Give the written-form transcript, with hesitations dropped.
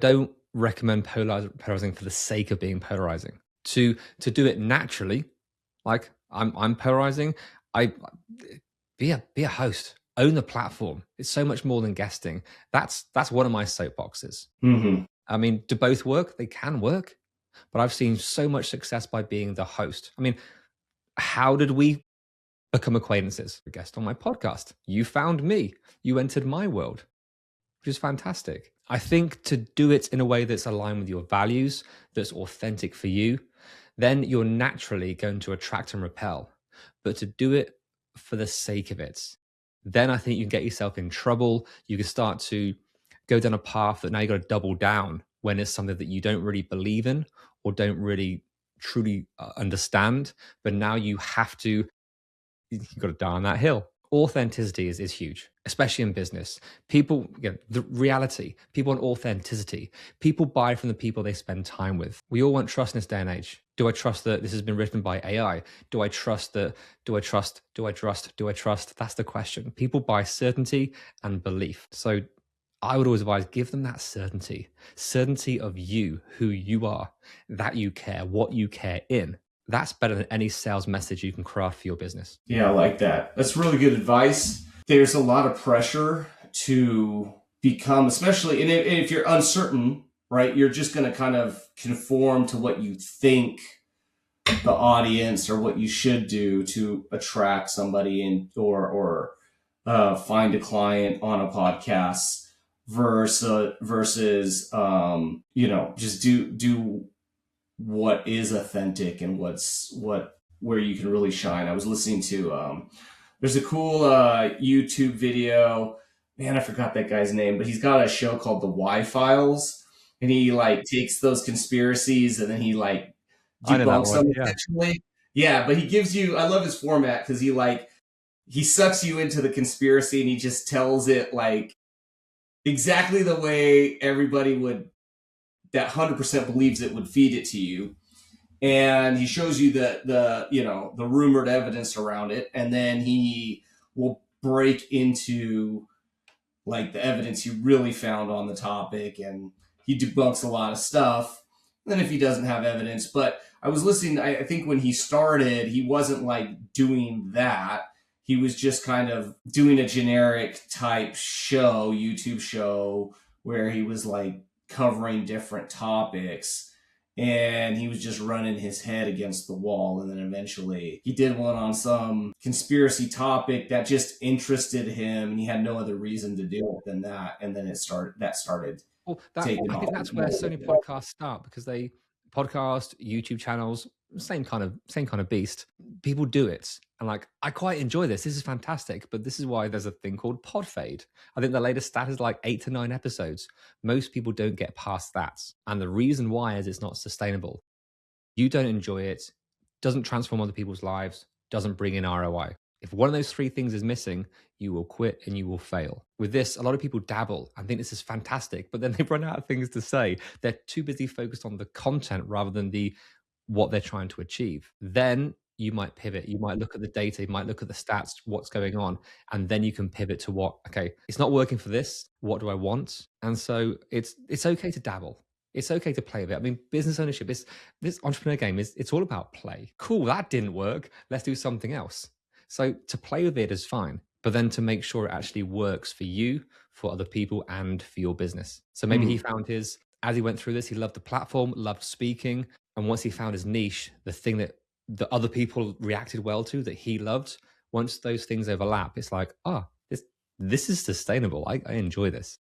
Don't recommend polarizing for the sake of being polarizing. To do it naturally, like I'm polarizing. I be a host, own the platform. It's so much more than guesting. That's one of my soapboxes. Hmm. I mean, do both work? They can work, but I've seen so much success by being the host. I mean, how did we become acquaintances? A guest on my podcast. You found me. You entered my world, which is fantastic. I think to do it in a way that's aligned with your values, that's authentic for you, then you're naturally going to attract and repel. But to do it for the sake of it, then I think you can get yourself in trouble. You can start to go down a path that now you got to double down when it's something that you don't really believe in or don't really truly understand. But now you have to, you've got to die on that hill. Authenticity is huge, especially in business. People, again, the reality, people want authenticity. People buy from the people they spend time with. We all want trust in this day and age. Do I trust that this has been written by AI? Do I trust that? Do I trust? Do I trust? Do I trust? That's the question. People buy certainty and belief. So I would always advise give them that certainty of you, who you are, that you care, what you care in. That's better than any sales message you can craft for your business. Yeah, I like that. That's really good advice. There's a lot of pressure to become, especially, and if you're uncertain, right, you're just going to kind of conform to what you think the audience or what you should do to attract somebody in or find a client on a podcast versus just do what is authentic and where you can really shine. I was listening to there's a cool YouTube video. Man, I forgot that guy's name, but he's got a show called The Y Files, and he like takes those conspiracies and then he like I know that debunks one. them Yeah. essentially. Yeah, but he gives you. I love his format because he sucks you into the conspiracy and he just tells it like exactly the way everybody would that 100% believes it would feed it to you, and he shows you the rumored evidence around it, and then he will break into like the evidence he really found on the topic, and he debunks a lot of stuff. And then if he doesn't have evidence, but I was listening, I think when he started, he wasn't like doing that. He was just kind of doing a generic type show, YouTube show, where he was like covering different topics, and he was just running his head against the wall. And then eventually he did one on some conspiracy topic that just interested him, and he had no other reason to do it than that. And then it started Well, taking I off. think that's where so many podcasts start because they podcast, YouTube channels, same kind of beast. People do it, and like I quite enjoy this. This is fantastic, but this is why there's a thing called pod fade. I think the latest stat is like 8 to 9 episodes. Most people don't get past that, and the reason why is it's not sustainable. You don't enjoy it, doesn't transform other people's lives, doesn't bring in ROI. If one of those three things is missing, you will quit and you will fail. With this, a lot of people dabble and think this is fantastic, but then they run out of things to say. They're too busy focused on the content rather than the what they're trying to achieve. Then you might pivot. You might look at the data, you might look at the stats, what's going on, and then you can pivot to what, okay, it's not working for this. What do I want? And so it's okay to dabble. It's okay to play with it. I mean, business ownership, this entrepreneur game it's all about play. Cool, that didn't work. Let's do something else. So to play with it is fine, but then to make sure it actually works for you, for other people, and for your business. So maybe he found his, as he went through this, he loved the platform, loved speaking. And once he found his niche, the thing that the other people reacted well to, that he loved, once those things overlap, it's like, this is sustainable. I enjoy this.